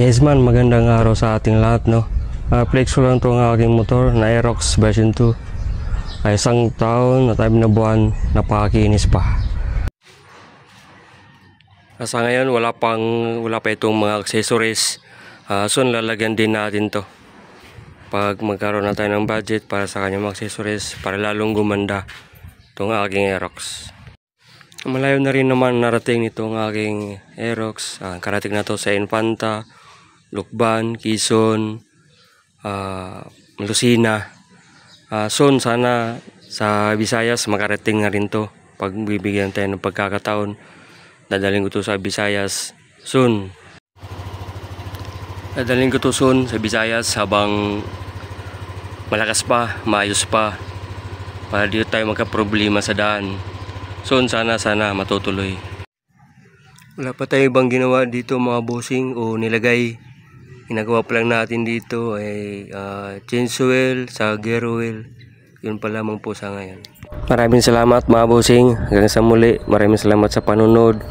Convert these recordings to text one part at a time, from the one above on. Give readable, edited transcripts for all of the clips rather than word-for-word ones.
Yes man, magandang araw sa ating lahat, no. Flex ko lang itong aking motor na Aerox version 2. Ay isang taon at 5 na buwan, napakakinis pa. Sa ngayon wala pa itong mga accessories. Soon lalagyan din natin to pag magkaroon na tayo ng budget para sa kanyang mga accessories, para lalong gumanda itong aking Aerox. Malayo na rin naman narating itong aking Aerox. Karating na to sa Infanta, Lukban, Quezon, Lucena. Soon sana sa Visayas makarating na rin to. Pag bibigyan tayo ng pagkakataon, dadalhin ko to sa Visayas soon. Dadalhin ko to soon sa Visayas habang malakas pa, maayos pa, para di tayo magka-problema sa daan. Soon sana matutuloy. Wala pa tayo ibang ginawa dito mga bossing o nilagay. Ginagawa pa lang natin dito ay change oil sa gear oil. Yun pa lamang po sa ngayon. Maraming salamat mga bossing. Hanggang sa muli, maraming salamat sa panunod.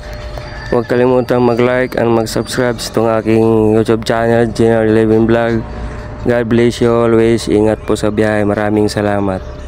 Huwag kalimutang mag-like and mag-subscribe sa itong aking YouTube channel, General 11 Vlog. God bless you always. Ingat po sa biyahe. Maraming salamat.